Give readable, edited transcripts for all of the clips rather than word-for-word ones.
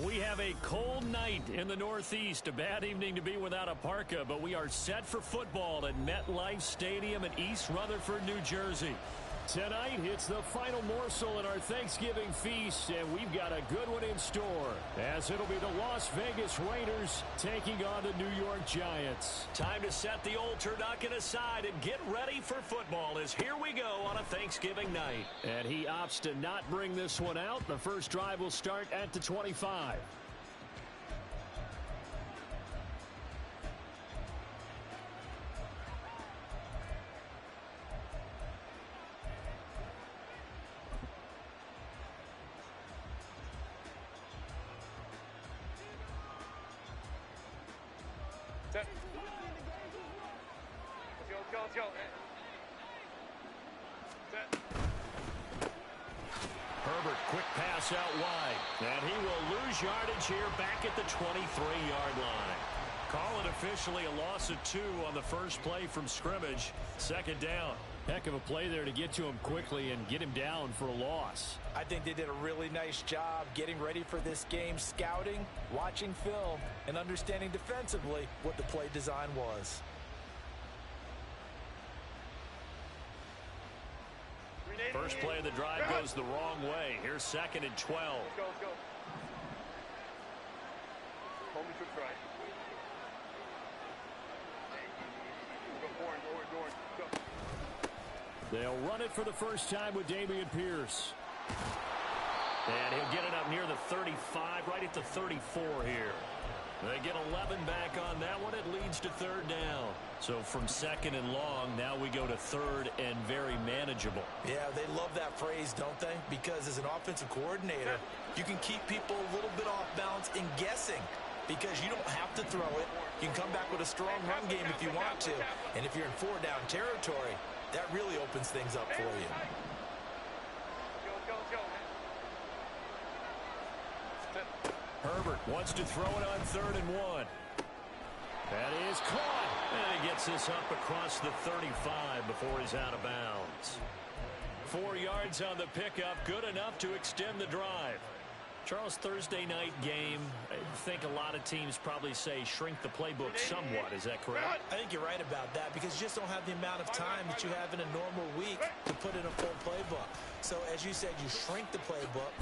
We have a cold night in the Northeast. A bad evening to be without a parka, but we are set for football at MetLife Stadium in East Rutherford, New Jersey. Tonight, it's the final morsel in our Thanksgiving feast, and we've got a good one in store, as it'll be the Las Vegas Raiders taking on the New York Giants. Time to set the old turducken aside and get ready for football, as here we go on a Thanksgiving night. And he opts to not bring this one out. The first drive will start at the 25. Let's go. Herbert, quick pass out wide. And he will lose yardage here back at the 23-yard line. Call it officially a loss of 2 on the first play from scrimmage. Second down. Heck of a play there to get to him quickly and get him down for a loss. I think they did a really nice job getting ready for this game, scouting, watching film, and understanding defensively what the play design was. First play of the drive goes the wrong way. Here's second and 12. Let's go. Hold me to the right. Go. They'll run it for the first time with Dameon Pierce. And he'll get it up near the 35, right at the 34 here. They get 11 back on that one. It leads to third down. So from second and long, now we go to third and very manageable. Yeah, they love that phrase, don't they? Because as an offensive coordinator, you can keep people a little bit off balance and guessing because you don't have to throw it. You can come back with a strong run game if you want to. And if you're in 4-down territory, that really opens things up for you. Go. Herbert wants to throw it on 3rd and 1. That is caught. And he gets this up across the 35 before he's out of bounds. 4 yards on the pickup, good enough to extend the drive. Charles, Thursday night game, I think a lot of teams probably say shrink the playbook somewhat. Is that correct? I think you're right about that because you just don't have the amount of time that you have in a normal week to put in a full playbook. So as you said, you shrink the playbook,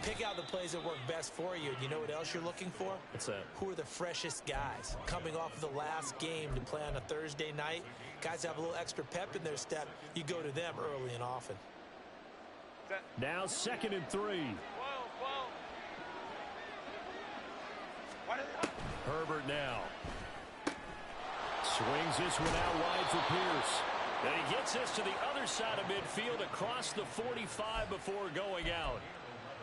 pick out the plays that work best for you. You know what else you're looking for? What's that? Who are the freshest guys coming off of the last game to play on a Thursday night? Guys have a little extra pep in their step. You go to them early and often. Now 2nd and 3. Herbert now. Swings this one out wide for Pierce. And he gets this to the other side of midfield across the 45 before going out.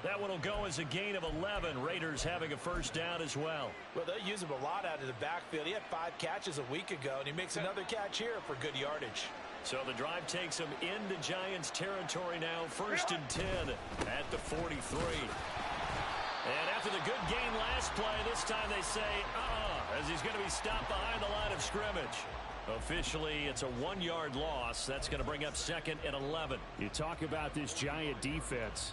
That one will go as a gain of 11. Raiders having a first down as well. Well, they'll use him a lot out of the backfield. He had 5 catches a week ago, and he makes another catch here for good yardage. So the drive takes him into Giants territory now. 1st and 10 at the 43. And after the good gain last play, this time they say, as he's going to be stopped behind the line of scrimmage. Officially, it's a 1-yard loss. That's going to bring up 2nd and 11. You talk about this Giant defense.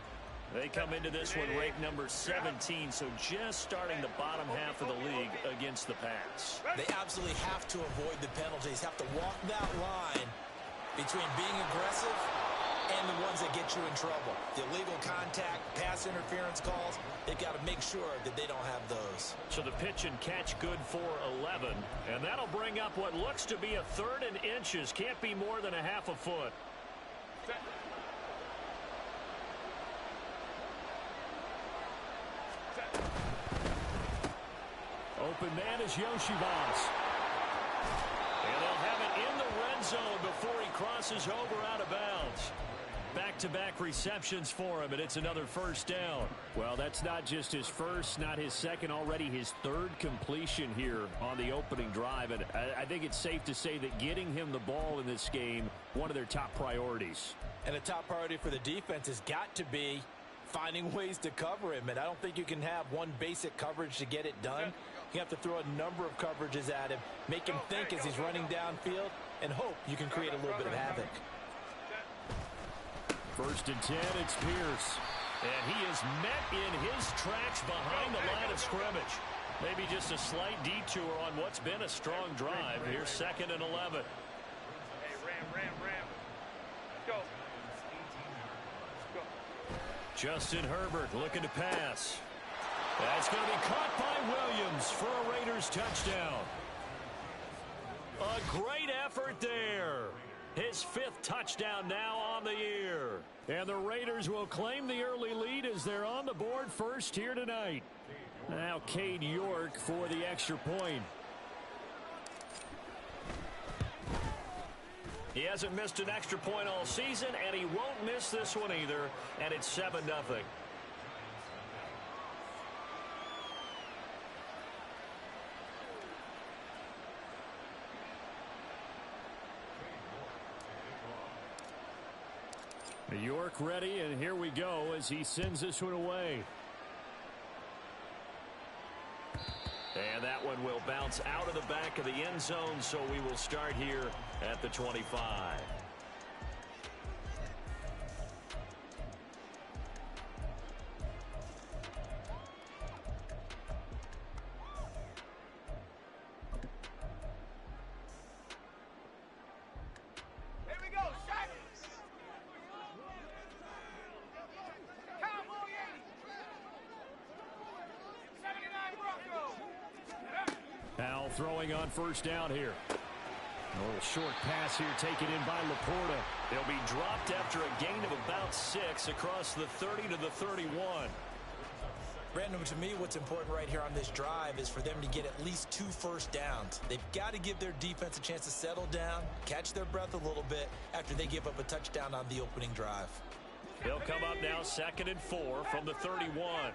They come into this one ranked number 17, so just starting the bottom half of the league against the pass. They absolutely have to avoid the penalties, have to walk that line between being aggressive and the ones that get you in trouble. The illegal contact, pass interference calls, they've got to make sure that they don't have those. So the pitch and catch good for 11, and that'll bring up what looks to be a 3rd and inches. Can't be more than a half a foot. Open man is Yoshibas. And they'll have it in the red zone before he crosses over out of bounds. Back-to-back receptions for him, and it's another first down. Well, that's not just his first, not his second, already his 3rd completion here on the opening drive. And I think it's safe to say that getting him the ball in this game, one of their top priorities. And a top priority for the defense has got to be finding ways to cover him. And I don't think you can have one basic coverage to get it done. You have to throw a number of coverages at him, make him think as he's running downfield, and hope you can create a little bit of havoc. 1st and 10, it's Pierce. And he is met in his tracks behind the line scrimmage. Maybe just a slight detour on what's been a strong drive. Here's 2nd and 11. Hey, ram. Let's go. Let's go. Justin Herbert looking to pass. That's going to be caught by Williams for a Raiders touchdown. A great effort there. His 5th touchdown now on the year. And the Raiders will claim the early lead as they're on the board first here tonight. Now Cade York for the extra point. He hasn't missed an extra point all season, and he won't miss this one either, and it's 7-0. York ready, and here we go as he sends this one away. And that one will bounce out of the back of the end zone, so we will start here at the 25. Throwing on first down here. A little short pass here taken in by Laporta. They'll be dropped after a gain of about 6 across the 30 to the 31. Brandon, to me, what's important right here on this drive is for them to get at least 2 first downs. They've got to give their defense a chance to settle down, catch their breath a little bit after they give up a touchdown on the opening drive. They'll come up now 2nd and 4 from the 31.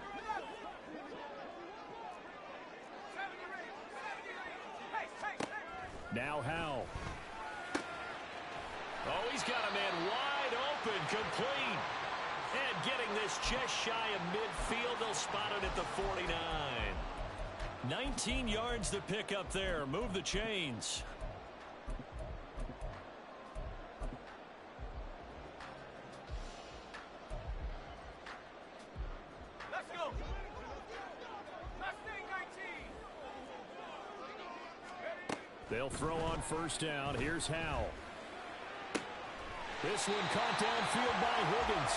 Now Howell. Oh, he's got a man wide open, complete. And getting this just shy of midfield, they'll spot it at the 49. 19 yards to pick up there. Move the chains. Let's go. They'll throw on first down. Here's Howell. This one caught downfield by Higgins.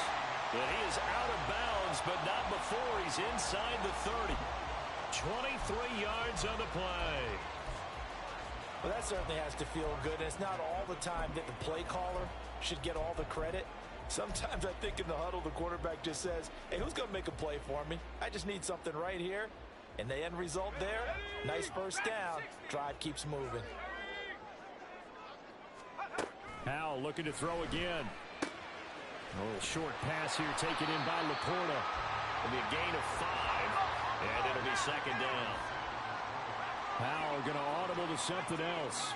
And he is out of bounds, but not before he's inside the 30. 23 yards on the play. Well, that certainly has to feel good. And it's not all the time that the play caller should get all the credit. Sometimes I think in the huddle, the quarterback just says, hey, who's going to make a play for me? I just need something right here. And the end result there, nice first down. Drive keeps moving. Howell looking to throw again. A little short pass here taken in by Laporta. It'll be a gain of 5, and it'll be 2nd down. Howell going to audible to something else.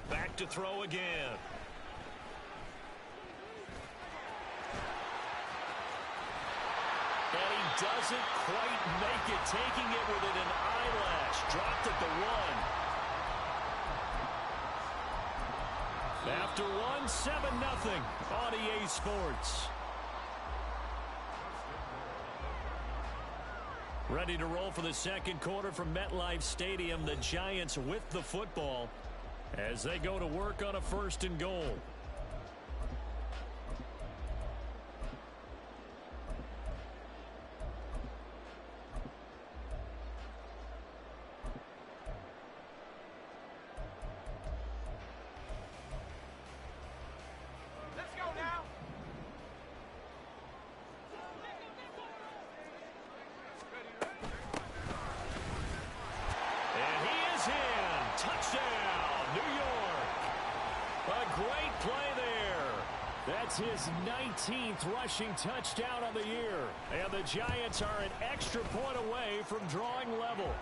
Back to throw again. And he doesn't quite make it, taking it within an eyelash. Dropped at the 1. After 1, 7-0 on EA Sports. Ready to roll for the second quarter from MetLife Stadium. The Giants with the football as they go to work on a 1st and goal. His 19th rushing touchdown of the year. And the Giants are an extra point away from drawing level.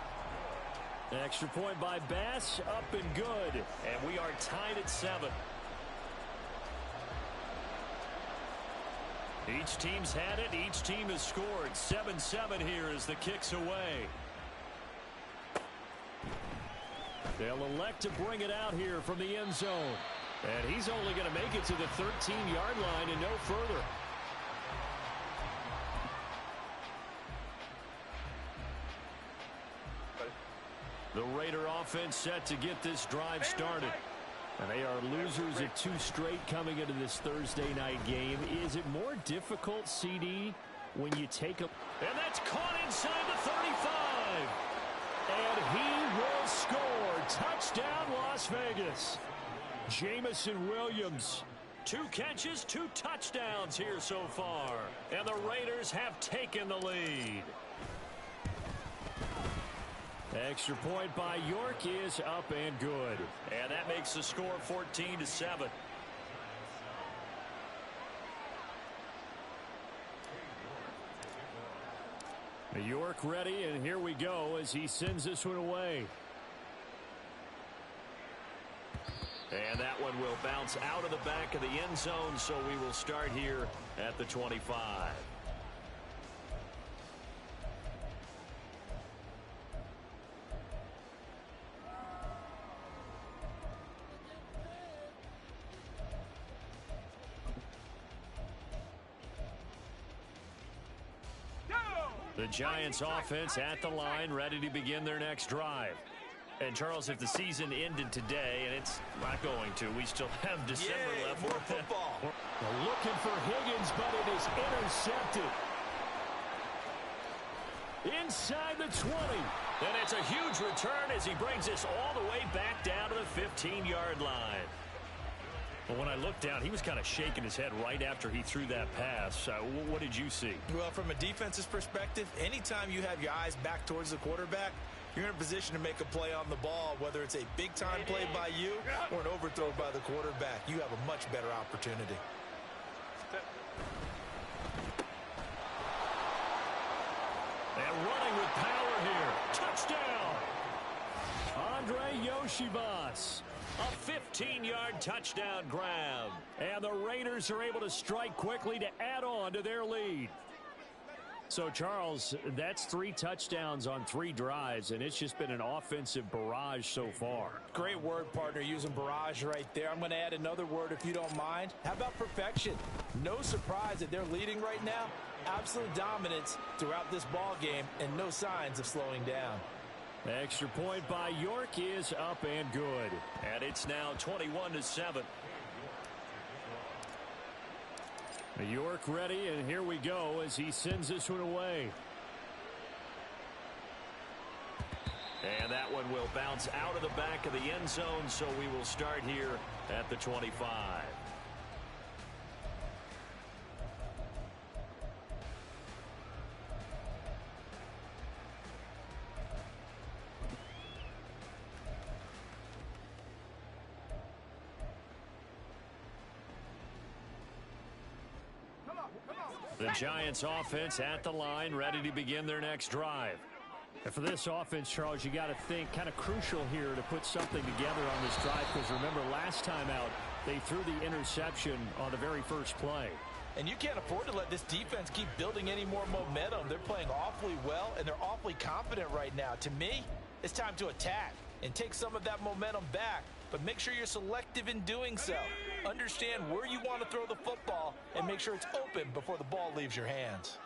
Extra point by Bass, up and good. And we are tied at 7. Each team's had it. Each team has scored. 7-7 here as the kick's away. They'll elect to bring it out here from the end zone. And he's only going to make it to the 13-yard line and no further. The Raider offense set to get this drive started. And they are losers of 2 straight coming into this Thursday night game. Is it more difficult, CD, when you take a... And that's caught inside the 35. And he will score. Touchdown, Las Vegas. Jamison Williams. 2 catches, 2 touchdowns here so far. And the Raiders have taken the lead. Extra point by York is up and good. And that makes the score 14-7. York ready, and here we go as he sends this one away. And that one will bounce out of the back of the end zone, so we will start here at the 25. The Giants offense at the line, ready to begin their next drive. And, Charles, if the season ended today, and it's not going to, we still have December left. More football. We're looking for Higgins, but it is intercepted. Inside the 20. And it's a huge return as he brings this all the way back down to the 15-yard line. But when I looked down, he was kind of shaking his head right after he threw that pass. What did you see? Well, from a defensive perspective, anytime you have your eyes back towards the quarterback, you're in a position to make a play on the ball, whether it's a big-time play by you or an overthrow by the quarterback. You have a much better opportunity. And running with power here. Touchdown! Andre Yoshibas. A 15-yard touchdown grab. And the Raiders are able to strike quickly to add on to their lead. So, Charles, that's 3 touchdowns on 3 drives, and it's just been an offensive barrage so far. Great word, partner, using barrage right there. I'm going to add another word if you don't mind. How about perfection? No surprise that they're leading right now. Absolute dominance throughout this ball game and no signs of slowing down. Extra point by York is up and good. And it's now 21-7. York ready, and here we go as he sends this one away. And that one will bounce out of the back of the end zone, so we will start here at the 25. The Giants offense at the line, ready to begin their next drive. And for this offense, Charles, you got to think kind of crucial here to put something together on this drive, because remember last time out, they threw the interception on the very first play. And you can't afford to let this defense keep building any more momentum. They're playing awfully well, and they're awfully confident right now. To me, it's time to attack and take some of that momentum back. But make sure you're selective in doing so. Understand where you want to throw the football and make sure it's open before the ball leaves your hands.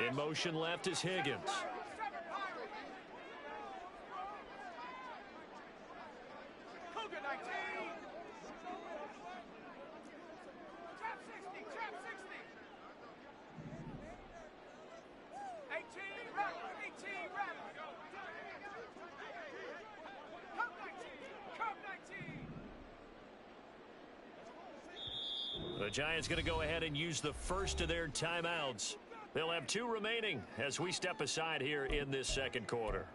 In motion left is Higgins. The Giants going to go ahead and use the first of their timeouts. They'll have 2 remaining as we step aside here in this second quarter.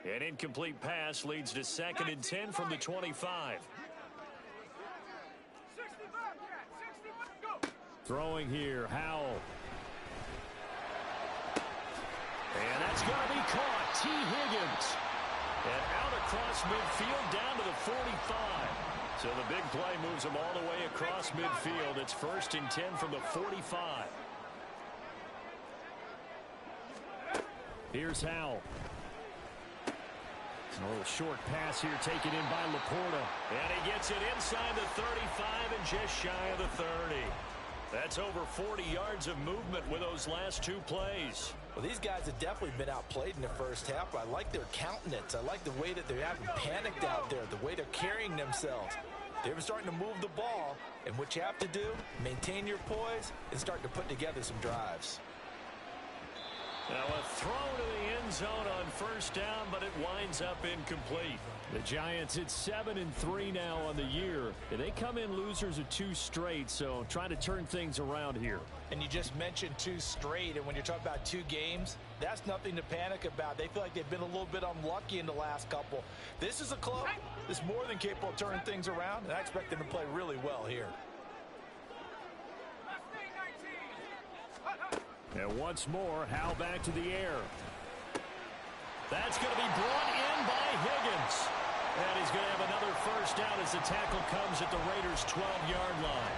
An incomplete pass leads to 2nd and 10 from the 25. Throwing here, Howell. And that's going to be caught. T. Higgins. And out across midfield down to the 45. So the big play moves them all the way across midfield. It's 1st and 10 from the 45. Here's Howell. A little short pass here taken in by Laporta. And he gets it inside the 35 and just shy of the 30. That's over 40 yards of movement with those last two plays. Well, these guys have definitely been outplayed in the first half. I like their countenance. I like the way that they haven't panicked out there, the way they're carrying themselves. They're starting to move the ball, and what you have to do, maintain your poise and start to put together some drives. Now a throw to the end zone on first down, but it winds up incomplete. The Giants at 7-3 now on the year. They come in losers of 2 straight, so trying to turn things around here. And you just mentioned 2 straight, and when you're talking about 2 games, that's nothing to panic about. They feel like they've been a little bit unlucky in the last couple. This is a club that's more than capable of turning things around, and I expect them to play really well here. And once more, Howe back to the air. That's going to be brought in by Higgins. And he's going to have another first down as the tackle comes at the Raiders' 12-yard line.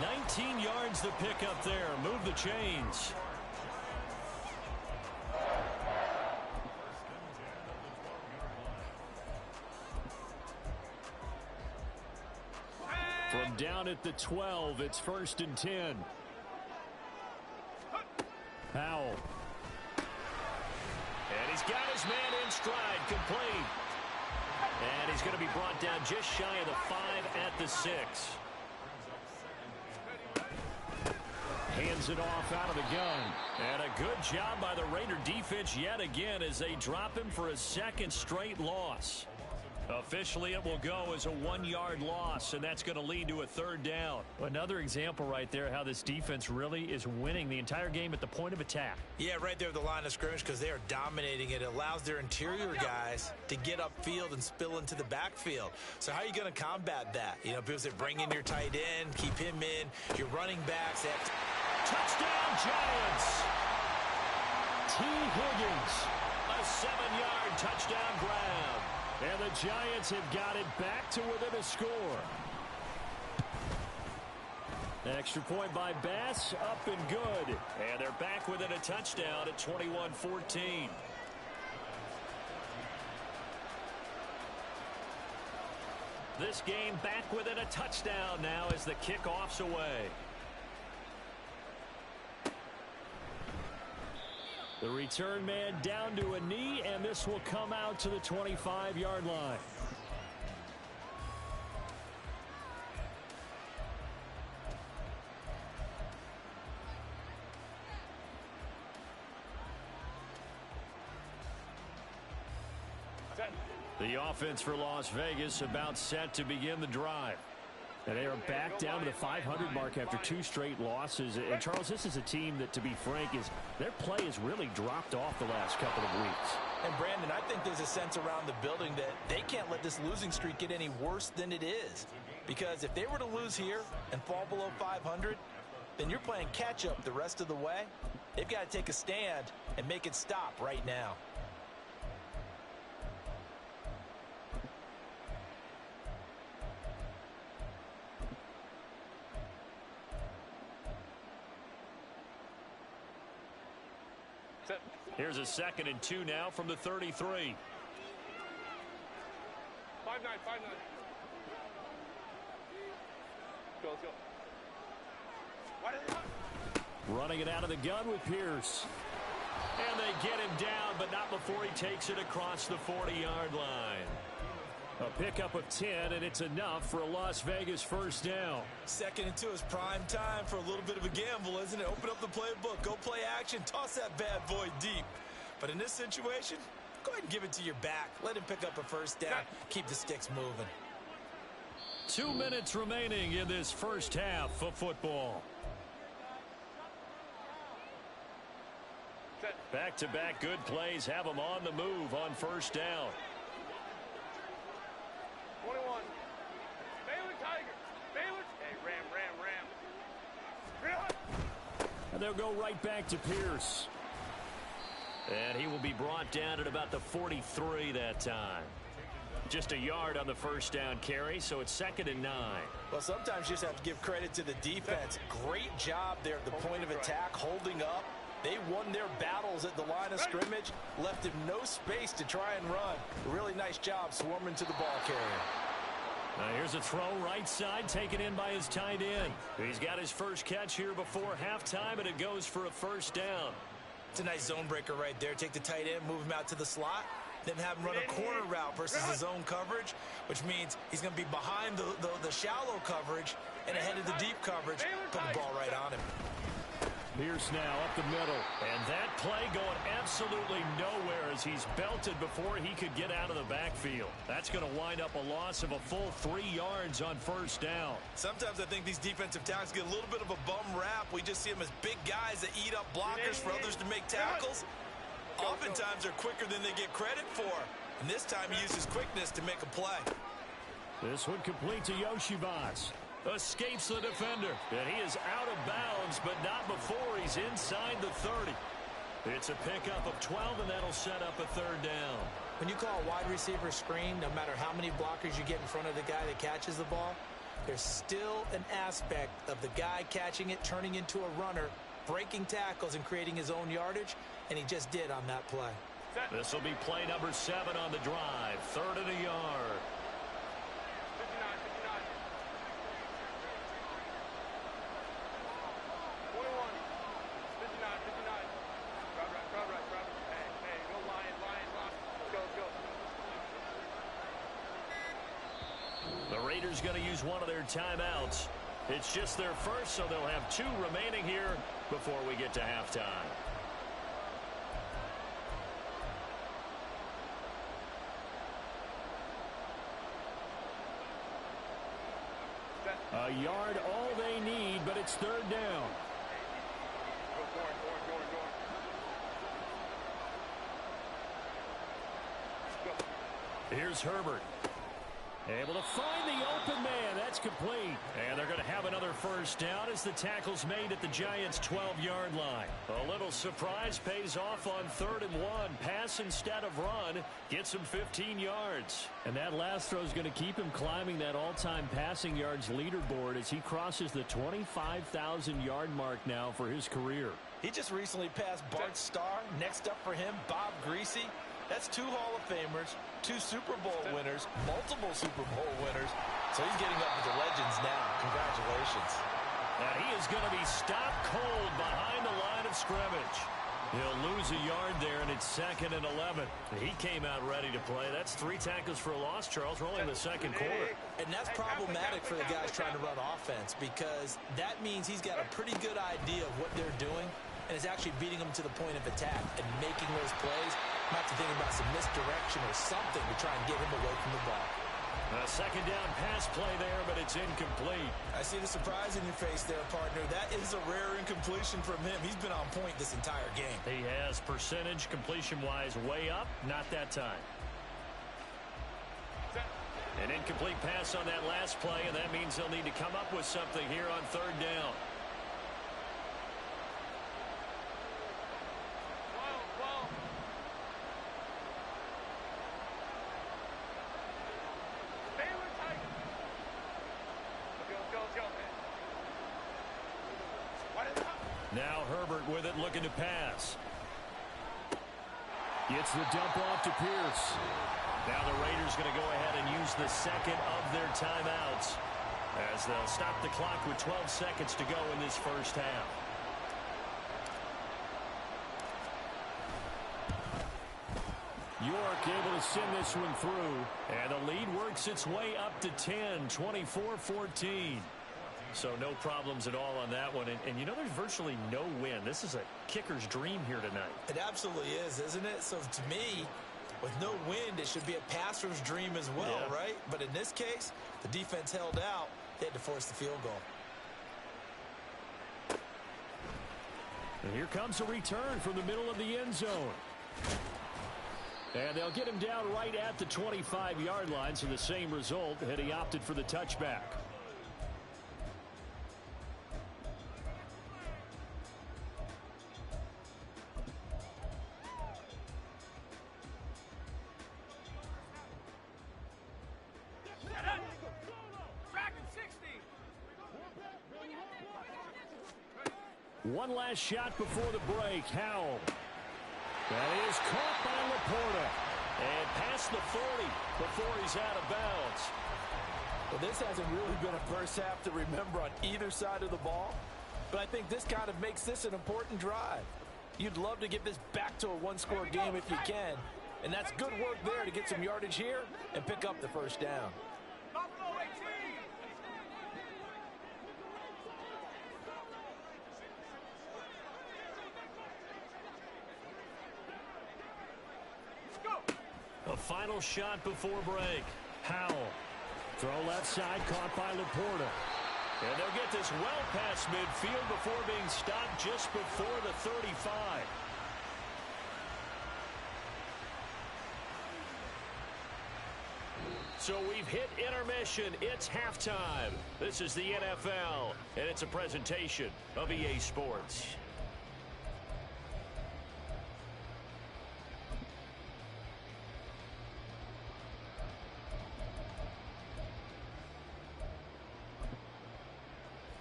19 yards to pick up there. Move the chains. From down at the 12, it's 1st and 10. Powell. And he's got his man in stride, complete. And he's going to be brought down just shy of the 5 at the 6. Hands it off out of the gun. And a good job by the Raider defense yet again as they drop him for a 2nd straight loss. Officially, it will go as a 1-yard loss, and that's going to lead to a 3rd down. Another example right there how this defense really is winning the entire game at the point of attack. Yeah, right there at the line of scrimmage because they are dominating it. It allows their interior guys to get upfield and spill into the backfield. So how are you going to combat that? You know, people say bring in your tight end, keep him in, your running backs. Touchdown, Giants! T. Higgins, a 7-yard touchdown grab. And the Giants have got it back to within a score. Extra point by Bass, up and good. And they're back within a touchdown at 21-14. This game back within a touchdown now as the kickoff's away. The return man down to a knee, and this will come out to the 25-yard line. The offense for Las Vegas about set to begin the drive. And they are back down to the 500 mark after 2 straight losses. And, Charles, this is a team that, to be frank, their play has really dropped off the last couple of weeks. And, Brandon, I think there's a sense around the building that they can't let this losing streak get any worse than it is. Because if they were to lose here and fall below 500, then you're playing catch-up the rest of the way. They've got to take a stand and make it stop right now. Here's a 2nd and 2 now from the 33. 5-9, 5-9. Let's go. Running it out of the gun with Pierce. And they get him down, but not before he takes it across the 40-yard line. A pickup of 10, and it's enough for a Las Vegas first down. 2nd and 2 is prime time for a little bit of a gamble, isn't it? Open up the playbook, go play action, toss that bad boy deep. But in this situation, go ahead and give it to your back. Let him pick up a first down. Keep the sticks moving. 2 minutes remaining in this first half of football. Back-to-back good plays have them on the move on first down. 21. Baylor Tigers. Baylor. Hey, ram. And they'll go right back to Pierce. And he will be brought down at about the 43 that time. Just a yard on the first down carry, so it's 2nd and 9. Well, sometimes you just have to give credit to the defense. Great job there at the point of attack, holding up. They won their battles at the line of scrimmage, left him no space to try and run. A really nice job swarming to the ball carrier. Here's a throw right side, taken in by his tight end. He's got his first catch here before halftime, and it goes for a first down. It's a nice zone breaker right there. Take the tight end, move him out to the slot, then have him run a corner route versus his zone coverage, which means he's going to be behind the shallow coverage and ahead of the deep coverage. Put the ball right on him. Pierce now up the middle, and that play going absolutely nowhere as he's belted before he could get out of the backfield. That's going to wind up a loss of a full 3 yards on first down. Sometimes I think these defensive tackles get a little bit of a bum rap. We just see them as big guys that eat up blockers for others to make tackles. Oftentimes they're quicker than they get credit for, and this time he uses quickness to make a play. This one complete to Yoshibas. Escapes the defender, and he is out of bounds, but not before he's inside the 30. It's a pickup of 12, and that'll set up a third down. When you call a wide receiver screen, no matter how many blockers you get in front of the guy that catches the ball, there's still an aspect of the guy catching it, turning into a runner, breaking tackles and creating his own yardage, and he just did on that play. This will be play number 7 on the drive, 3rd and a yard. 59. The Raiders going to use one of their timeouts. It's just their first, so they'll have 2 remaining here before we get to halftime. A yard all they need, but it's 3rd down. Here's Herbert. Able to find the open man. That's complete. And they're going to have another first down as the tackle's made at the Giants' 12-yard line. A little surprise pays off on 3rd and 1. Pass instead of run. Gets him 15 yards. And that last throw is going to keep him climbing that all-time passing yards leaderboard as he crosses the 25,000-yard mark now for his career. He just recently passed Bart Starr. Next up for him, Bob Greasy. That's 2 Hall of Famers, 2 Super Bowl winners, multiple Super Bowl winners. So he's getting up with the legends now. Congratulations. Now he is going to be stopped cold behind the line of scrimmage. He'll lose a yard there, and it's 2nd and 11. He came out ready to play. That's 3 tackles for a loss, Charles. We're only in the 2nd quarter. And that's problematic for the guys trying to run offense because that means he's got a pretty good idea of what they're doing and is actually beating them to the point of attack and making those plays. Might have to think about some misdirection or something to try and get him away from the ball. A 2nd down pass play there, but it's incomplete. I see the surprise in your face there, partner. That is a rare incompletion from him. He's been on point this entire game. He has percentage completion-wise way up, not that time. An incomplete pass on that last play, and that means they'll need to come up with something here on 3rd down. Now Herbert with it, looking to pass. Gets the dump off to Pierce. Now the Raiders going to go ahead and use the 2nd of their timeouts as they'll stop the clock with 12 seconds to go in this first half. York able to send this one through, and the lead works its way up to 10, 24-14. So no problems at all on that one. And you know, there's virtually no wind. This is a kicker's dream here tonight. It absolutely is, isn't it? So to me, with no wind, it should be a passer's dream as well, right? But in this case, the defense held out. They had to force the field goal. And here comes a return from the middle of the end zone. And they'll get him down right at the 25-yard line, so the same result had he opted for the touchback. One last shot before the break. Howell. That is caught by Laporta. And past the 40 before he's out of bounds. Well, this hasn't really been a first half to remember on either side of the ball, but I think this kind of makes this an important drive. You'd love to get this back to a one-score game if you can, and that's good work there to get some yardage here and pick up the first down. A final shot before break. Howell. Throw left side, caught by Laporta. And they'll get this well past midfield before being stopped just before the 35. So we've hit intermission. It's halftime. This is the NFL, and it's a presentation of EA Sports.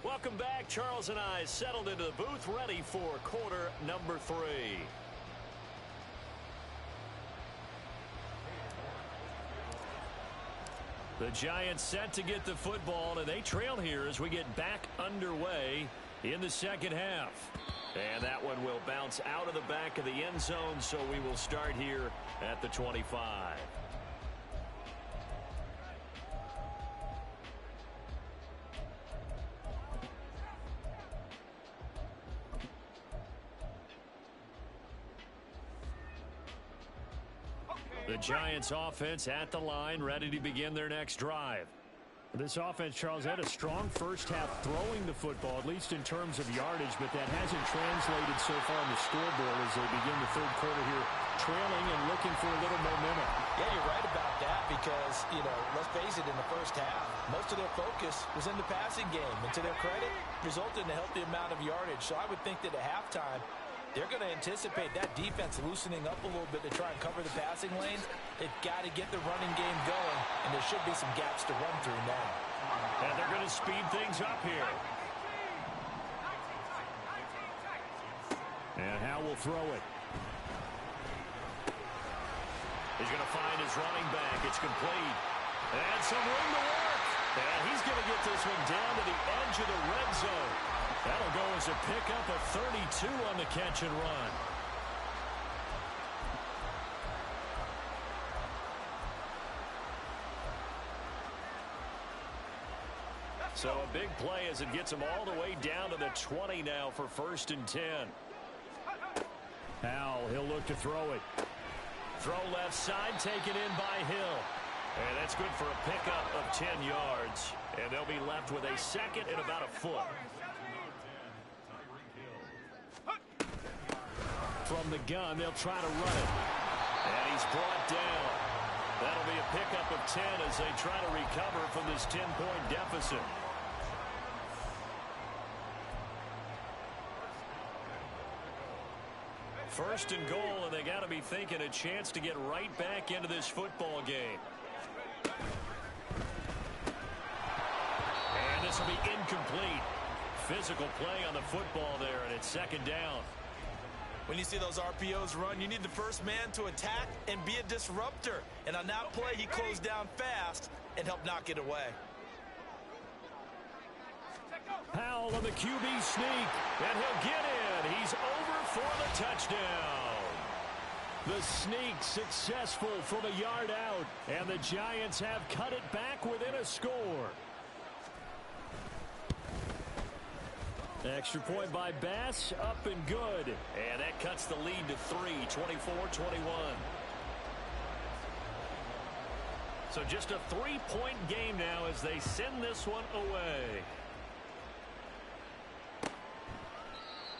Welcome back. Charles and I settled into the booth, ready for quarter number 3. The Giants set to get the football, and they trail here as we get back underway in the second half. And that one will bounce out of the back of the end zone, so we will start here at the 25. The Giants offense at the line, ready to begin their next drive. This offense, Charles, had a strong first half throwing the football, at least in terms of yardage, but that hasn't translated so far on the scoreboard as they begin the third quarter here, trailing and looking for a little momentum. Yeah, you're right about that because, let's face it, in the first half, most of their focus was in the passing game. And to their credit, resulted in a healthy amount of yardage. So I would think that at halftime, they're going to anticipate that defense loosening up a little bit to try and cover the passing lanes. They've got to get the running game going, and there should be some gaps to run through now. And they're going to speed things up here. And Howe will throw it. He's going to find his running back. It's complete. And some room to work. And he's going to get this one down to the edge of the red zone. That'll go as a pickup of 32 on the catch and run. So a big play as it gets him all the way down to the 20 now for 1st and 10. Howell, he'll look to throw it. Throw left side, taken in by Hill. And that's good for a pickup of 10 yards. And they'll be left with a second and about a foot. From the gun, they'll try to run it. And he's brought down. That'll be a pickup of 10 as they try to recover from this 10-point deficit. First and goal, and they got to be thinking a chance to get right back into this football game. And this will be incomplete. Physical play on the football there, and it's second down. When you see those RPOs run, you need the first man to attack and be a disruptor. And on that play, he closed down fast and helped knock it away. Howell on the QB sneak, and he'll get in. He's over for the touchdown. The sneak successful from a yard out, and the Giants have cut it back within a score. Extra point by Bass, up and good. And that cuts the lead to 3, 24-21. So just a 3-point game now as they send this one away.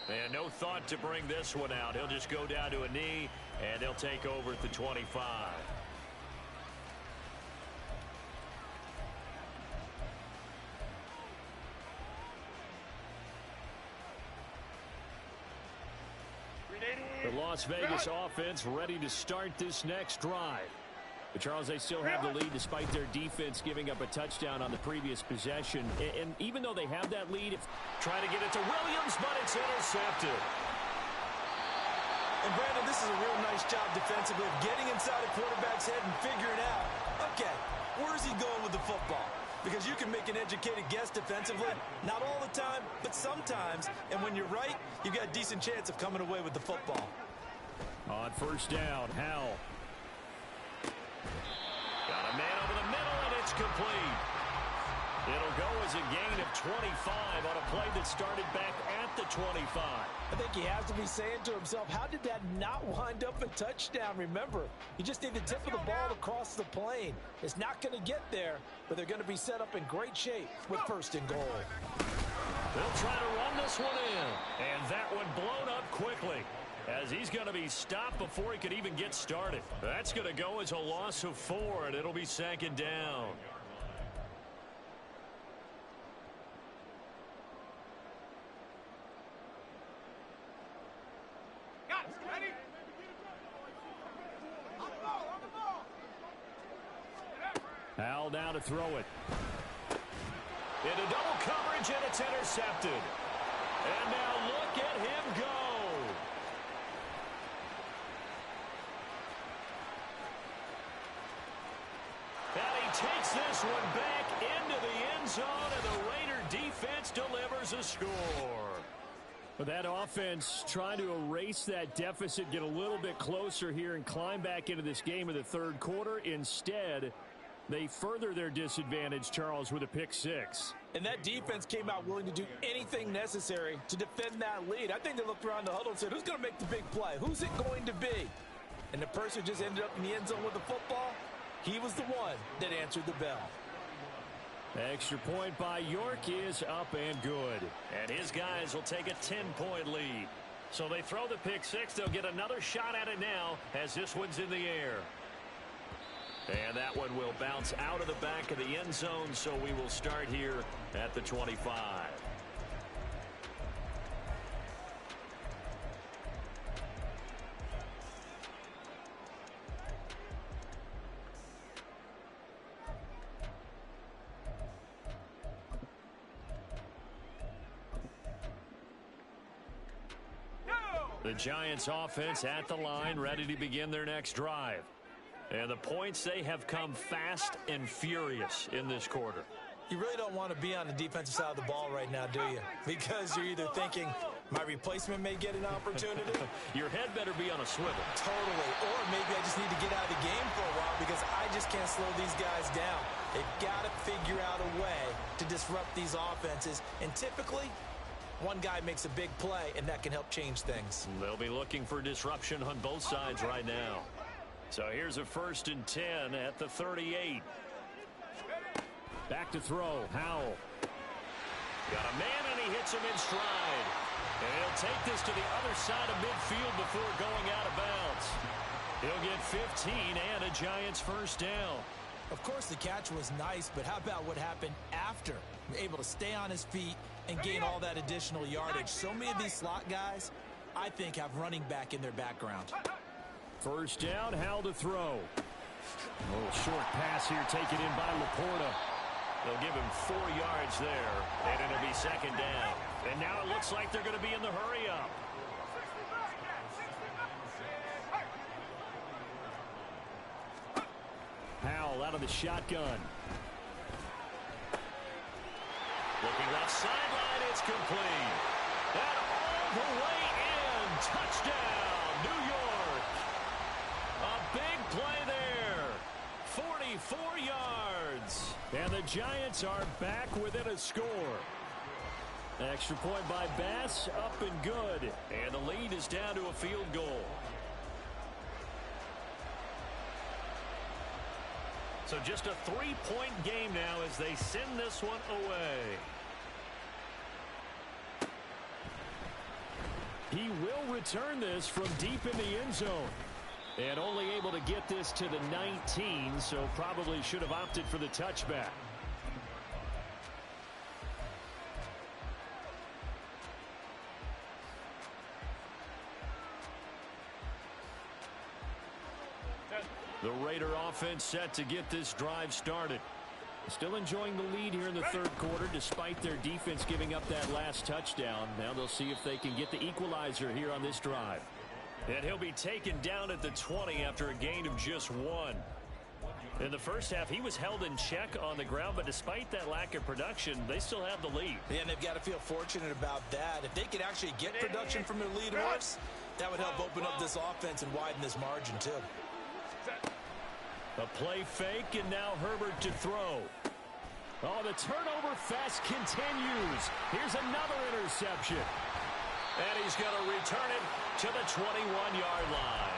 And no thought to bring this one out. He'll just go down to a knee, and they'll take over at the 25. The Las Vegas offense ready to start this next drive. But Charles, they still have the lead despite their defense giving up a touchdown on the previous possession. And even though they have that lead, trying to get it to Williams, but it's intercepted. And Brandon, this is a real nice job defensively of getting inside a quarterback's head and figuring out, okay, where is he going with the football? because you can make an educated guess defensively. Not all the time, but sometimes. And when you're right, you've got a decent chance of coming away with the football. On first down, Howell. Got a man over the middle, and it's complete. It'll go as a gain of 25 on a play that started back at the 25. I think he has to be saying to himself, how did that not wind up a touchdown? Remember, you just need the tip of the ball across the plane. It's not going to get there, but they're going to be set up in great shape with first and goal. They'll try to run this one in, and that one blown up quickly, as he's going to be stopped before he could even get started. That's going to go as a loss of 4, and it'll be second down. Howell now to throw it. Into double coverage, and it's intercepted. And now look at him go. And he takes this one back into the end zone, and the Raider defense delivers a score. But that offense trying to erase that deficit, get a little bit closer here, and climb back into this game in the third quarter. Instead, they further their disadvantage, Charles, with a pick six. And that defense came out willing to do anything necessary to defend that lead. I think they looked around the huddle and said, who's going to make the big play? Who's it going to be? And the person just ended up in the end zone with the football. He was the one that answered the bell. Extra point by York is up and good. And his guys will take a 10-point lead. So they throw the pick six. They'll get another shot at it now as this one's in the air. And that one will bounce out of the back of the end zone, so we will start here at the 25. The Giants offense at the line, ready to begin their next drive. And the points, they have come fast and furious in this quarter. You really don't want to be on the defensive side of the ball right now, do you? Because you're either thinking, my replacement may get an opportunity. Your head better be on a swivel. Totally. Or maybe I just need to get out of the game for a while because I just can't slow these guys down. They've got to figure out a way to disrupt these offenses. And typically, one guy makes a big play, and that can help change things. They'll be looking for disruption on both sides right now. So here's a 1st and 10 at the 38. Back to throw. Howell. Got a man, and he hits him in stride. And he'll take this to the other side of midfield before going out of bounds. He'll get 15 and a Giants first down. Of course, the catch was nice, but how about what happened after? Able to stay on his feet and gain all that additional yardage. So many of these slot guys, I think, have running back in their background. First down, Howell to throw. A little short pass here taken in by Laporta. They'll give him 4 yards there, and it'll be second down. And now it looks like they're going to be in the hurry-up. Howell out of the shotgun. Looking left sideline, it's complete. And all the way in, touchdown, New York. A big play there, 44 yards. And the Giants are back within a score. Extra point by Bass, up and good. And the lead is down to a field goal. So just a 3-point game now as they send this one away. He will return this from deep in the end zone. And only able to get this to the 19, so probably should have opted for the touchback. The Raider offense set to get this drive started. Still enjoying the lead here in the third quarter despite their defense giving up that last touchdown. Now they'll see if they can get the equalizer here on this drive. And he'll be taken down at the 20 after a gain of just 1. In the first half, he was held in check on the ground, but despite that lack of production, they still have the lead. Yeah, and they've got to feel fortunate about that. If they could actually get production from their lead horse, that would help open up this offense and widen this margin, too. A play fake, and now Herbert to throw. Oh, the turnover fest continues. Here's another interception. And he's going to return it to the 21-yard line.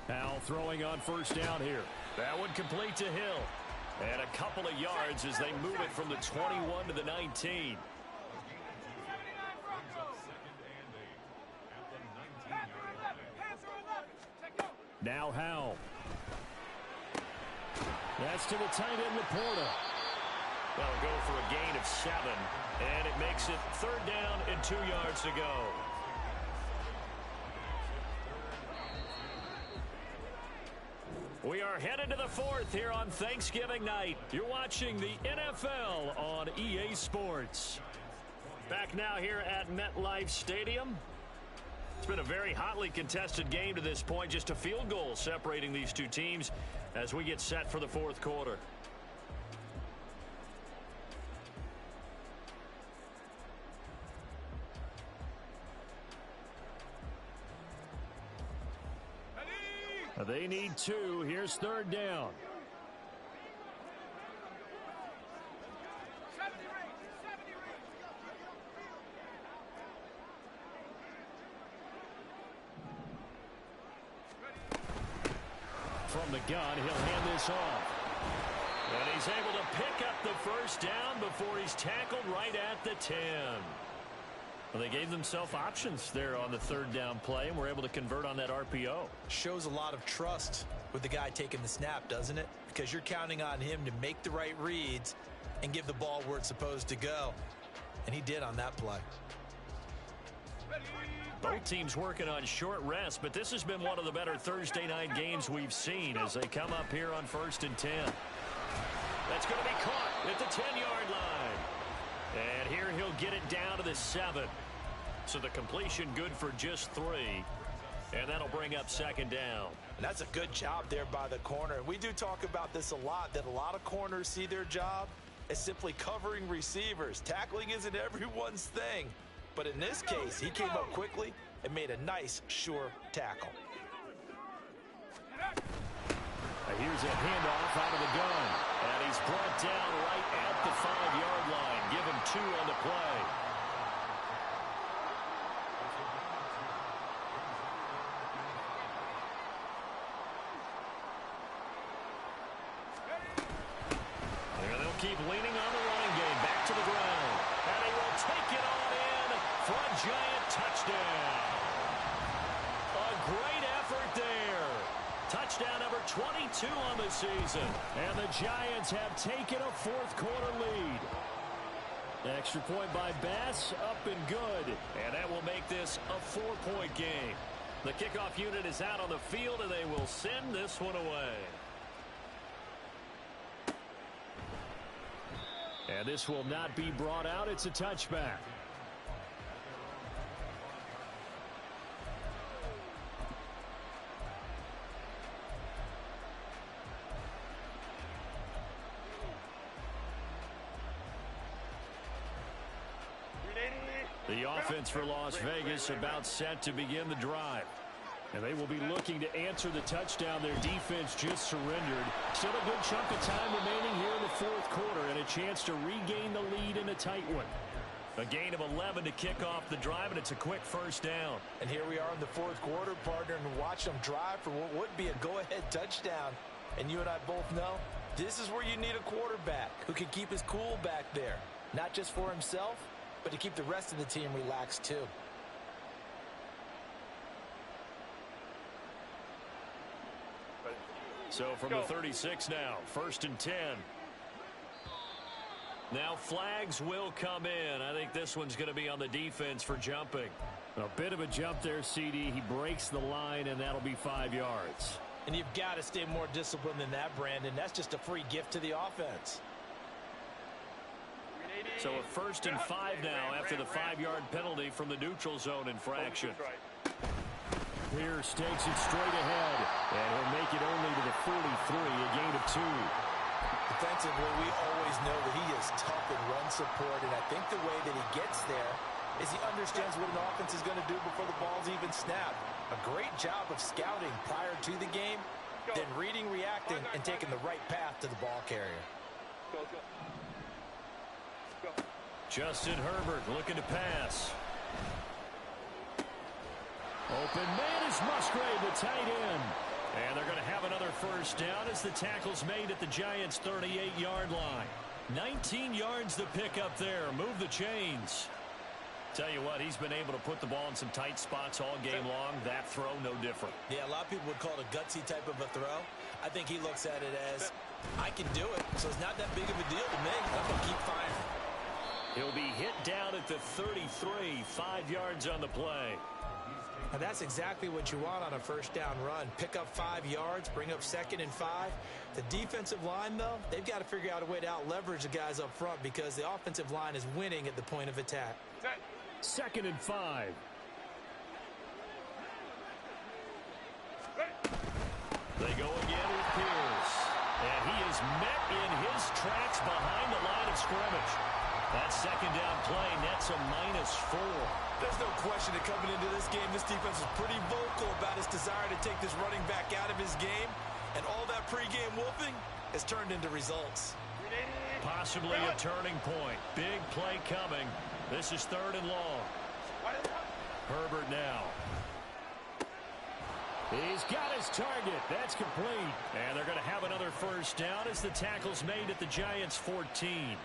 Now throwing on first down here. That one complete to Hill. And a couple of yards as they move it from the 21 to the 19. Now Howell. That's to the tight end, Laporta. That'll go for a gain of 7. And it makes it third down and 2 yards to go. We are headed to the fourth here on Thanksgiving night. You're watching the NFL on EA Sports. Back now here at MetLife Stadium. It's been a very hotly contested game to this point. Just a field goal separating these two teams as we get set for the fourth quarter. They need 2. Here's third down. From the gun, he'll hand this off. And he's able to pick up the first down before he's tackled right at the 10. Well, they gave themselves options there on the third down play and were able to convert on that RPO. Shows a lot of trust with the guy taking the snap, doesn't it? Because you're counting on him to make the right reads and give the ball where it's supposed to go. And he did on that play. Both teams working on short rest, but this has been one of the better Thursday night games we've seen as they come up here on 1st and 10. That's going to be caught at the 10-yard line. And here he'll get it down to the 7. So the completion good for just 3. And that'll bring up second down. And that's a good job there by the corner. We do talk about this a lot, that a lot of corners see their job as simply covering receivers. Tackling isn't everyone's thing. But in this case, he came up quickly and made a nice, sure tackle. Here's a handoff out of the gun. And he's brought down right at the 5-yard line. Give him 2 on the play. And they'll keep leaning on the running game. Back to the ground. And he will take it on in for a giant touchdown. A great effort there. Touchdown number 22 on the season. And the Giants have taken a fourth-quarter lead. Extra point by Bass, up and good. And that will make this a 4-point game. The kickoff unit is out on the field, and they will send this one away. And this will not be brought out. It's a touchback. The offense for Las Vegas about set to begin the drive. And they will be looking to answer the touchdown. Their defense just surrendered. Still a good chunk of time remaining here in the fourth quarter and a chance to regain the lead in a tight one. A gain of 11 to kick off the drive, and it's a quick first down. And here we are in the fourth quarter, partner, and watch them drive for what would be a go-ahead touchdown. And you and I both know this is where you need a quarterback who can keep his cool back there. Not just for himself, but to keep the rest of the team relaxed too. So from the 36 now, 1st and 10. Now flags will come in. I think this one's going to be on the defense for jumping. A bit of a jump there, CD. He breaks the line, and that'll be 5 yards. And you've got to stay more disciplined than that, Brandon. That's just a free gift to the offense. So a 1st and 5 now after the 5-yard penalty from the neutral zone infraction. Pierce takes it straight ahead, and he'll make it only to the 43, a gain of 2. Defensively, we always know that he is tough in run support, and I think the way that he gets there is he understands what an offense is going to do before the ball's even snapped. A great job of scouting prior to the game, then reading, reacting, and taking the right path to the ball carrier. Justin Herbert looking to pass. Open man is Musgrave, the tight end. And they're going to have another 1st down as the tackle's made at the Giants' 38-yard line. 19 yards to pick up there. Move the chains. Tell you what, he's been able to put the ball in some tight spots all game long. That throw, no different. Yeah, a lot of people would call it a gutsy type of a throw. I think he looks at it as, I can do it, so it's not that big of a deal to me. I'm going to keep firing. He'll be hit down at the 33, 5 yards on the play. And that's exactly what you want on a 1st down run. Pick up 5 yards, bring up 2nd and 5. The defensive line, though, they've got to figure out a way to out-leverage the guys up front because the offensive line is winning at the point of attack. 2nd and 5. They go again with Pierce. And he is met in his tracks behind the line of scrimmage. That 2nd down play nets a -4. There's no question that coming into this game, this defense is pretty vocal about its desire to take this running back out of his game. And all that pregame wolfing has turned into results. Possibly a turning point. Big play coming. This is 3rd and long. Herbert now. He's got his target. That's complete. And they're going to have another 1st down as the tackle's made at the Giants' 14.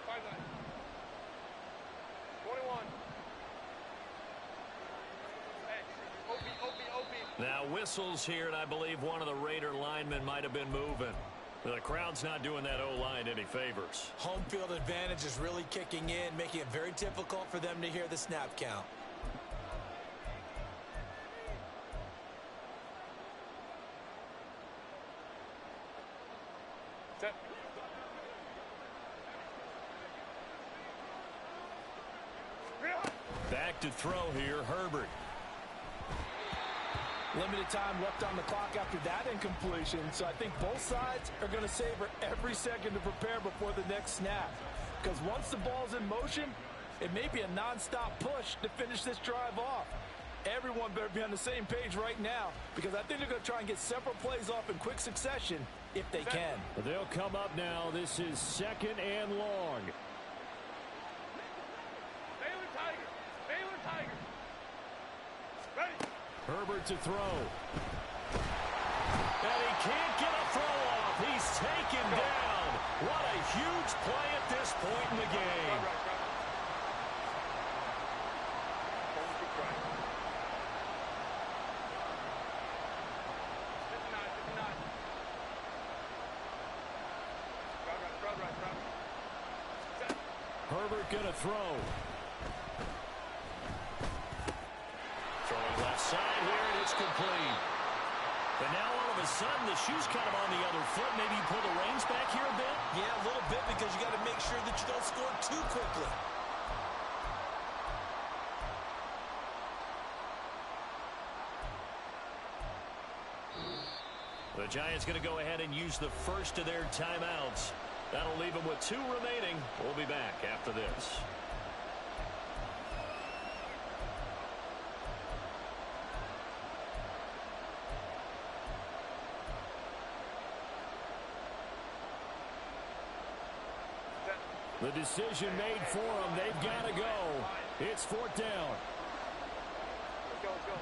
Five nine. 21. Hey, Now whistles here, and I believe one of the Raider linemen might have been moving. The crowd's not doing that O-line any favors. Home field advantage is really kicking in, making it very difficult for them to hear the snap count. Set. Back to throw here, Herbert. Limited time left on the clock after that incompletion, so I think both sides are going to savor every second to prepare before the next snap. Because once the ball's in motion, it may be a nonstop push to finish this drive off. Everyone better be on the same page right now, because I think they're going to try and get several plays off in quick succession if they can. They'll come up now. This is 2nd and long. Herbert to throw. And he can't get a throw off. He's taken down. What a huge play at this point in the game. Herbert gonna throw. Throwing left side here, and it's complete. But now all of a sudden, the shoe's kind of on the other foot. Maybe you pull the reins back here a bit? Yeah, a little bit, because you got to make sure that you don't score too quickly. The Giants going to go ahead and use the first of their timeouts. That'll leave them with 2 remaining. We'll be back after this. The decision made for them. They've got to go. It's 4th down. Let's go, let's go.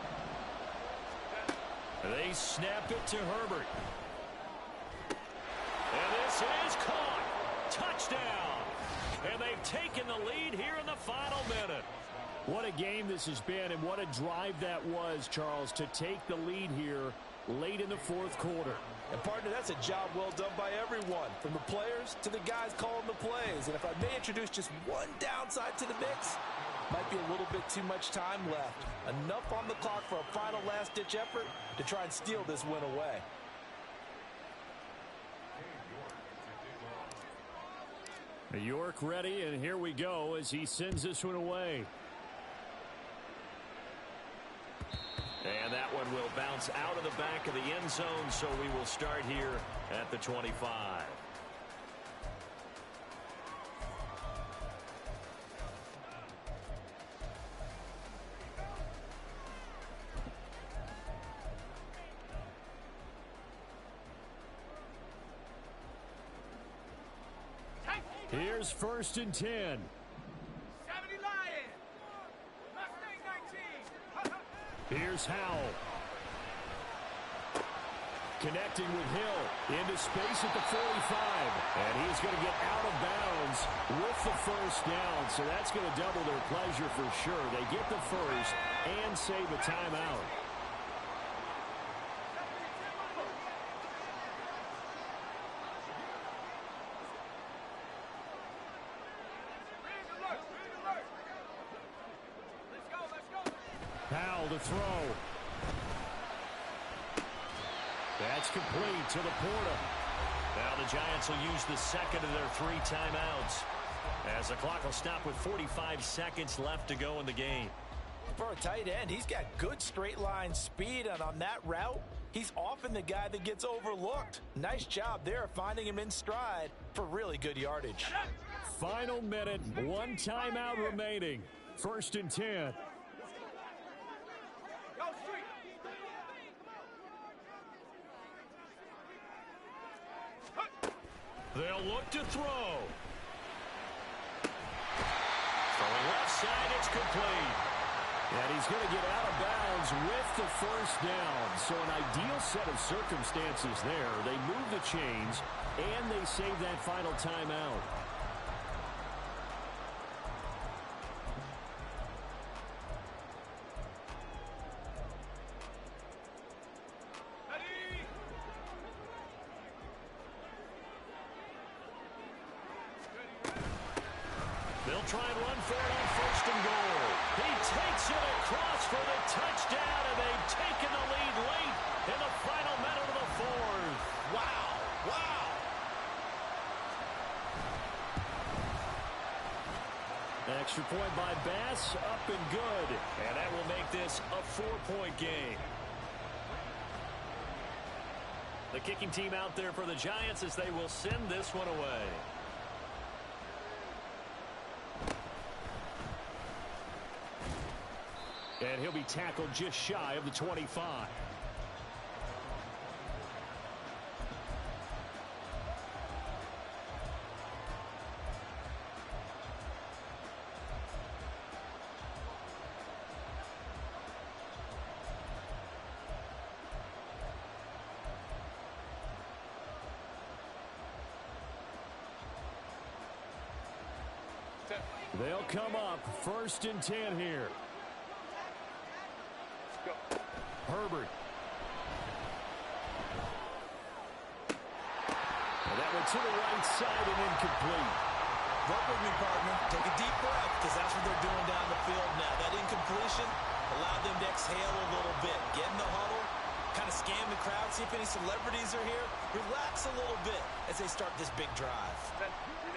They snap it to Herbert. And this is caught. Touchdown. And they've taken the lead here in the final minute. What a game this has been, and what a drive that was, Charles, to take the lead here late in the 4th quarter. And, partner, that's a job well done by everyone, from the players to the guys calling the plays. And if I may introduce just one downside to the mix, might be a little bit too much time left. Enough on the clock for a final last-ditch effort to try and steal this win away. York ready, and here we go as he sends this one away. And that one will bounce out of the back of the end zone, so we will start here at the 25. Here's 1st and 10. 70 Lion. Mustang 19. Here's Howell. Connecting with Hill into space at the 45. And he's going to get out of bounds with the 1st down. So that's going to double their pleasure for sure. They get the 1st and save a timeout. Powell to throw. That's complete to Laporta. Now the Giants will use the 2nd of their 3 timeouts, as the clock will stop with 45 seconds left to go in the game. For a tight end, he's got good straight line speed, and on that route, he's often the guy that gets overlooked. Nice job there finding him in stride for really good yardage. Final minute, 1 timeout remaining. 1st and 10. They'll look to throw. Throwing left side, it's complete. And he's going to get out of bounds with the 1st down. So an ideal set of circumstances there. They move the chains, and they save that final timeout. They'll try and run for it on 1st and goal. He takes it across for the touchdown, and they've taken the lead late in the final minute of the 4th. Wow. Wow. Extra point by Bass, up and good. And that will make this a 4-point game. The kicking team out there for the Giants as they will send this one away. And he'll be tackled just shy of the 25. They'll come up 1st and 10 here. Herbert. And that one to the right side and incomplete. Work with me, partner. Take a deep breath, because that's what they're doing down the field now. That incompletion allowed them to exhale a little bit. Get in the huddle, kind of scan the crowd, see if any celebrities are here. Relax a little bit as they start this big drive.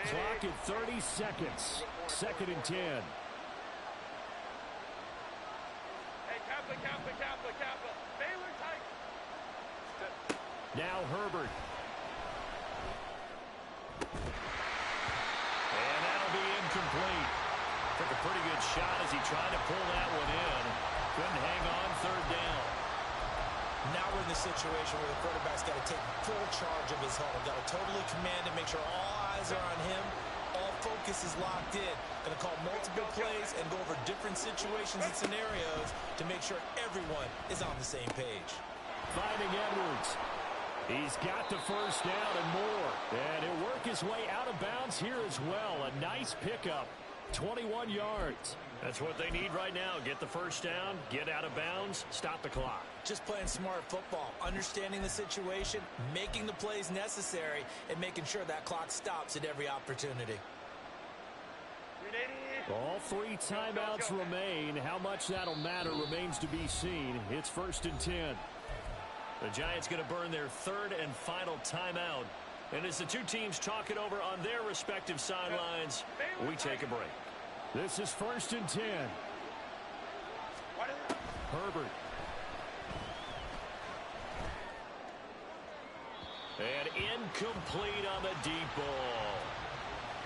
Clock at 30 seconds. 2nd and 10. Hey, Kappa. Baylor Tigers. Now Herbert. And that'll be incomplete. Took a pretty good shot as he tried to pull that one in. Couldn't hang on third down. Now we're in the situation where the quarterback's got to take full charge of his huddle. Got to totally command it, make sure all eyes are on him. All focus is locked in. Going to call multiple plays and go over different situations and scenarios to make sure everyone is on the same page. Finding Edwards. He's got the first down and more. And he'll work his way out of bounds here as well. A nice pickup. 21 yards. That's what they need right now. Get the first down, get out of bounds, stop the clock. Just playing smart football, understanding the situation, making the plays necessary, and making sure that clock stops at every opportunity. All 3 timeouts remain. How much that'll matter remains to be seen. It's 1st and 10. The Giants going to burn their 3rd and final timeout. And as the two teams talk it over on their respective sidelines, we take a break. This is 1st and 10. Herbert. And incomplete on the deep ball.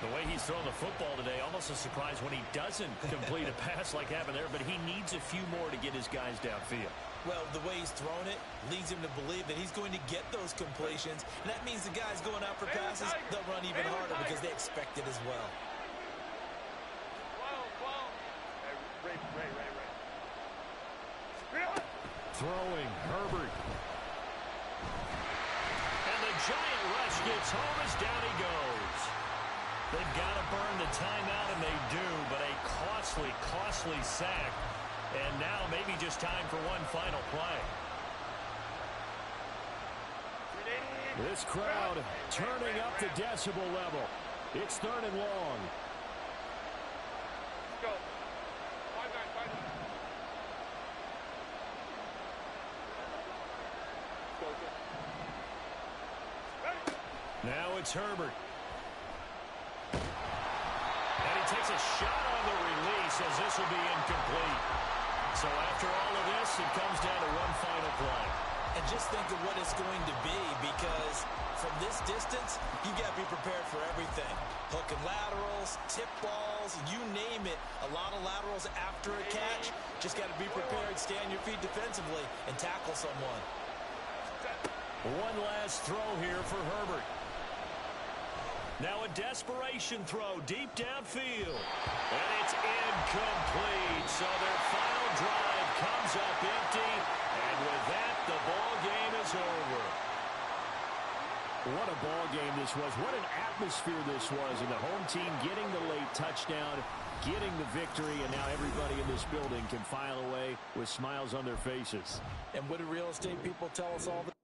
The way he's thrown the football today, almost a surprise when he doesn't complete a pass like happened there, but he needs a few more to get his guys downfield. Well, the way he's thrown it leads him to believe that he's going to get those completions, and that means the guys going out for passes, they'll run even harder because they expect it as well. Throwing, Herbert. And the giant rush gets home as down he goes. They've got to burn the timeout, and they do, but a costly, costly sack. And now maybe just time for one final play. This crowd turning up the decibel level. It's 3rd and long. Go. Now it's Herbert. And he takes a shot on the release as this will be incomplete. So after all of this, it comes down to one final play. And just think of what it's going to be, because from this distance, you got to be prepared for everything. Hook and laterals, tip balls, you name it. A lot of laterals after a catch. Just got to be prepared, stay on your feet defensively, and tackle someone. One last throw here for Herbert. Now a desperation throw deep downfield. And it's incomplete. So their final drive comes up empty. And with that, the ball game is over. What a ball game this was. What an atmosphere this was. And the home team getting the late touchdown, getting the victory, and now everybody in this building can file away with smiles on their faces. And what do real estate people tell us all the